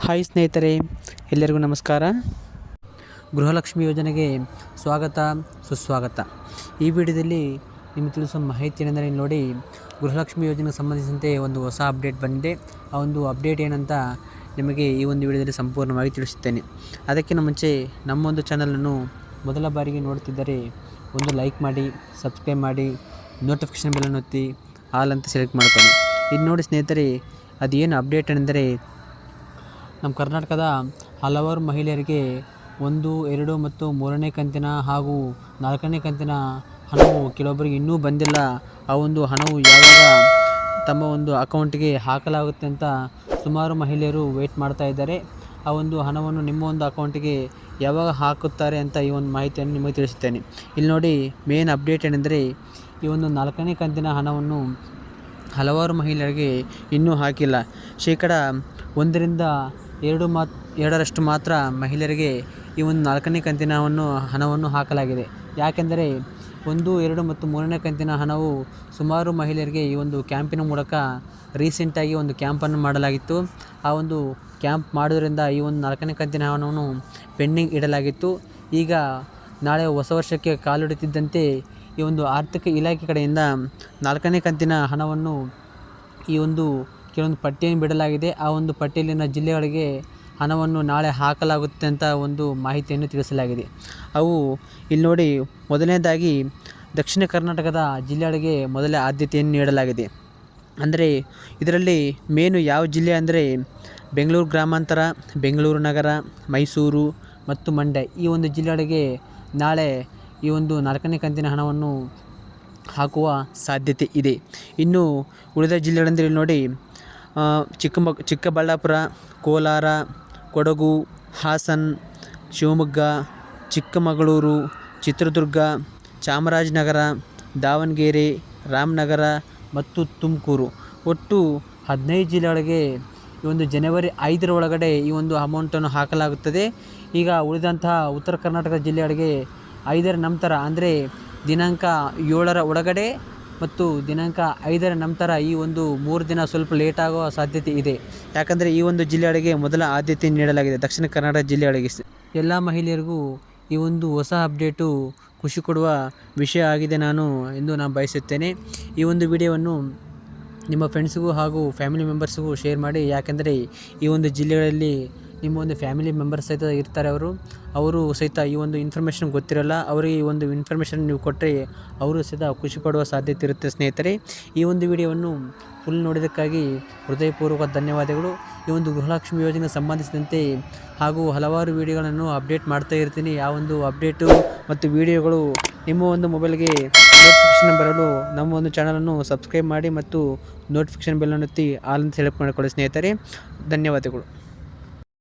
Hi ಸ್ನೇಹಿತರೆ, ಎಲ್ಲರಿಗೂ ನಮಸ್ಕಾರ. ಗೃಹಲಕ್ಷ್ಮಿ ಯೋಜನೆಗೆ ಸ್ವಾಗತ ಸುಸ್ವಾಗತ. ಈ ವಿಡಿಯೋದಲ್ಲಿ ನಿಮಗೆ ತಿಳಿಸುವ ಮಾಹಿತಿ ಏನೆಂದರೆ, ನೋಡಿ, ಗೃಹಲಕ್ಷ್ಮಿ ಯೋಜನೆಗೆ ಸಂಬಂಧಿಸಿದಂತೆ ಒಂದು ಹೊಸ ಅಪ್ಡೇಟ್ ಬಂದಿದೆ. ಆ ಒಂದು ಅಪ್ಡೇಟ್ ಏನಂತ ನಿಮಗೆ ಈ ಒಂದು ವಿಡಿಯೋದಲ್ಲಿ ಸಂಪೂರ್ಣವಾಗಿ ತಿಳಿಸುತ್ತೇನೆ. ಅದಕ್ಕಿಂತ ಮುಂಚೆ ನಮ್ಮ ಒಂದು ಚಾನಲನ್ನು ಮೊದಲ ಬಾರಿಗೆ ನೋಡ್ತಿದ್ದರೆ ಒಂದು ಲೈಕ್ ಮಾಡಿ, ಸಬ್ಸ್ಕ್ರೈಬ್ ಮಾಡಿ, ನೋಟಿಫಿಕೇಷನ್ ಬೆಲ್ಲನ್ನು ಒತ್ತಿ ಆಲ್ ಅಂತ ಸೆಲೆಕ್ಟ್ ಮಾಡ್ಕೊಳ್ಳಿ. ಇದು ನೋಡಿ ಸ್ನೇಹಿತರೆ, ಅದೇನು ಅಪ್ಡೇಟ್ ಏನೆಂದರೆ, ನಮ್ಮ ಕರ್ನಾಟಕದ ಹಲವಾರು ಮಹಿಳೆಯರಿಗೆ 1, 2 ಮತ್ತು 3ನೇ ಕಂತಿನ ಹಾಗೂ 4ನೇ ಕಂತಿನ ಹಣವು ಕೆಲವೊಬ್ಬರಿಗೆ ಇನ್ನೂ ಬಂದಿಲ್ಲ. ಆ ಒಂದು ಹಣವು ಯಾವಾಗ ತಮ್ಮ ಒಂದು ಅಕೌಂಟಿಗೆ ಹಾಕಲಾಗುತ್ತೆ ಅಂತ ಸುಮಾರು ಮಹಿಳೆಯರು ವೇಟ್ ಮಾಡ್ತಾ ಇದ್ದಾರೆ. ಆ ಒಂದು ಹಣವನ್ನು ನಿಮ್ಮ ಒಂದು ಅಕೌಂಟಿಗೆ ಯಾವಾಗ ಹಾಕುತ್ತಾರೆ ಅಂತ ಈ ಒಂದು ಮಾಹಿತಿಯನ್ನು ನಿಮಗೆ ತಿಳಿಸುತ್ತೇನೆ. ಇಲ್ಲಿ ನೋಡಿ, ಮೇನ್ ಅಪ್ಡೇಟ್ ಏನೆಂದರೆ, ಈ ಒಂದು 4ನೇ ಕಂತಿನ ಹಣವನ್ನು ಹಲವಾರು ಮಹಿಳೆಯರಿಗೆ ಇನ್ನೂ ಹಾಕಿಲ್ಲ. ಶೇಕಡ 1-2% ಮಾತ್ರ ಮಹಿಳೆಯರಿಗೆ ಈ ಒಂದು 4ನೇ ಕಂತಿನ ಹಣವನ್ನು ಹಾಕಲಾಗಿದೆ. ಯಾಕೆಂದರೆ 1, 2 ಮತ್ತು 3ನೇ ಕಂತಿನ ಹಣವು ಸುಮಾರು ಮಹಿಳೆಯರಿಗೆ ಈ ಒಂದು ಕ್ಯಾಂಪಿನ ಮೂಲಕ ರೀಸೆಂಟಾಗಿ ಒಂದು ಕ್ಯಾಂಪನ್ನು ಮಾಡಲಾಗಿತ್ತು. ಆ ಒಂದು ಕ್ಯಾಂಪ್ ಮಾಡೋದ್ರಿಂದ ಈ ಒಂದು 4ನೇ ಕಂತಿನ ಹಣವನ್ನು ಪೆಂಡಿಂಗ್ ಇಡಲಾಗಿತ್ತು. ಈಗ ನಾಳೆ ಹೊಸ ವರ್ಷಕ್ಕೆ ಕಾಲಿಡುತ್ತಿದ್ದಂತೆ ಈ ಒಂದು ಆರ್ಥಿಕ ಇಲಾಖೆ ಕಡೆಯಿಂದ 4ನೇ ಕಂತಿನ ಹಣವನ್ನು ಈ ಒಂದು ಕೆಲವೊಂದು ಪಟ್ಟಿಯನ್ನು ಬಿಡಲಾಗಿದೆ. ಆ ಒಂದು ಪಟ್ಟಿಯಲ್ಲಿನ ಜಿಲ್ಲೆಗಳಿಗೆ ಹಣವನ್ನು ನಾಳೆ ಹಾಕಲಾಗುತ್ತೆ ಅಂತ ಒಂದು ಮಾಹಿತಿಯನ್ನು ತಿಳಿಸಲಾಗಿದೆ. ಅವು ಇಲ್ಲಿ ನೋಡಿ, ಮೊದಲನೇದಾಗಿ ದಕ್ಷಿಣ ಕರ್ನಾಟಕದ ಜಿಲ್ಲೆಗಳಿಗೆ ಮೊದಲೇ ಆದ್ಯತೆಯನ್ನು ನೀಡಲಾಗಿದೆ. ಅಂದರೆ ಇದರಲ್ಲಿ ಮೇನು ಯಾವ ಜಿಲ್ಲೆ ಅಂದರೆ ಬೆಂಗಳೂರು ಗ್ರಾಮಾಂತರ, ಬೆಂಗಳೂರು ನಗರ, ಮೈಸೂರು ಮತ್ತು ಮಂಡ್ಯ, ಈ ಒಂದು ಜಿಲ್ಲೆಗಳಿಗೆ ನಾಳೆ ಈ ಒಂದು 4ನೇ ಕಂತಿನ ಹಣವನ್ನು ಹಾಕುವ ಸಾಧ್ಯತೆ ಇದೆ. ಇನ್ನು ಉಳಿದ ಜಿಲ್ಲೆಗಳೆಂದರೆ ನೋಡಿ, ಚಿಕ್ಕಬಳ್ಳಾಪುರ, ಕೋಲಾರ, ಕೊಡಗು, ಹಾಸನ, ಶಿವಮೊಗ್ಗ, ಚಿಕ್ಕಮಗಳೂರು, ಚಿತ್ರದುರ್ಗ, ಚಾಮರಾಜನಗರ, ದಾವಣಗೆರೆ, ರಾಮನಗರ ಮತ್ತು ತುಮಕೂರು, ಒಟ್ಟು 15 ಜಿಲ್ಲೆಗಳಿಗೆ ಈ ಒಂದು ಜನವರಿ 5ರ ಒಳಗಡೆ ಈ ಒಂದು ಅಮೌಂಟನ್ನು ಹಾಕಲಾಗುತ್ತದೆ. ಈಗ ಉಳಿದಂತಹ ಉತ್ತರ ಕರ್ನಾಟಕ ಜಿಲ್ಲೆಗಳಿಗೆ 5ರ ನಂತರ ಅಂದರೆ ದಿನಾಂಕ 7ರ ಒಳಗಡೆ ಮತ್ತು ದಿನಾಂಕ 5ರ ನಂತರ ಈ ಒಂದು 3 ದಿನ ಸ್ವಲ್ಪ ಲೇಟ್ ಆಗುವ ಸಾಧ್ಯತೆ ಇದೆ. ಯಾಕಂದರೆ ಈ ಒಂದು ಜಿಲ್ಲೆಗಳಿಗೆ ಮೊದಲ ಆದ್ಯತೆ ನೀಡಲಾಗಿದೆ. ದಕ್ಷಿಣ ಕನ್ನಡ ಜಿಲ್ಲೆಗಳಿಗೆ ಎಲ್ಲ ಮಹಿಳೆಯರಿಗೂ ಈ ಒಂದು ಹೊಸ ಅಪ್ಡೇಟು ಖುಷಿ ಕೊಡುವ ವಿಷಯ ಆಗಿದೆ ಎಂದು ನಾನು ಬಯಸುತ್ತೇನೆ. ಈ ಒಂದು ವಿಡಿಯೋವನ್ನು ನಿಮ್ಮ ಫ್ರೆಂಡ್ಸ್ಗೂ ಹಾಗೂ ಫ್ಯಾಮಿಲಿ ಮೆಂಬರ್ಸ್ಗೂ ಶೇರ್ ಮಾಡಿ. ಯಾಕೆಂದರೆ ಈ ಒಂದು ಜಿಲ್ಲೆಗಳಲ್ಲಿ ನಿಮ್ಮ ಒಂದು ಫ್ಯಾಮಿಲಿ ಮೆಂಬರ್ಸ್ ಸಹಿತ ಇರ್ತಾರೆ. ಅವರು ಸಹಿತ ಈ ಒಂದು ಇನ್ಫಾರ್ಮೇಷನ್ ಗೊತ್ತಿರಲ್ಲ. ಅವರಿಗೆ ಈ ಒಂದು ಇನ್ಫಾರ್ಮೇಷನ್ ನೀವು ಕೊಟ್ಟರೆ ಅವರು ಸಹಿತ ಖುಷಿ ಪಡುವ ಸಾಧ್ಯತೆ ಇರುತ್ತೆ. ಸ್ನೇಹಿತರೆ, ಈ ಒಂದು ವಿಡಿಯೋವನ್ನು ಫುಲ್ ನೋಡಿದ್ದಕ್ಕಾಗಿ ಹೃದಯಪೂರ್ವಕ ಧನ್ಯವಾದಗಳು. ಈ ಒಂದು ಗೃಹಲಕ್ಷ್ಮಿ ಯೋಜನೆಗೆ ಸಂಬಂಧಿಸಿದಂತೆ ಹಾಗೂ ಹಲವಾರು ವಿಡಿಯೋಗಳನ್ನು ಅಪ್ಡೇಟ್ ಮಾಡ್ತಾ ಇರ್ತೀನಿ. ಆ ಒಂದು ಅಪ್ಡೇಟು ಮತ್ತು ವಿಡಿಯೋಗಳು ನಿಮ್ಮ ಒಂದು ಮೊಬೈಲ್ಗೆ ನೋಟಿಫಿಕೇಷನ್ ಬರಲು ನಮ್ಮ ಒಂದು ಚಾನಲನ್ನು ಸಬ್ಸ್ಕ್ರೈಬ್ ಮಾಡಿ ಮತ್ತು ನೋಟಿಫಿಕೇಷನ್ ಬೆಲ್ಲನ್ನು ಒತ್ತಿ ಆಲ್ ಅಂತ ಸೆಲೆಕ್ಟ್ ಮಾಡಿಕೊಳ್ಳಿ. ಸ್ನೇಹಿತರೆ, ಧನ್ಯವಾದಗಳು.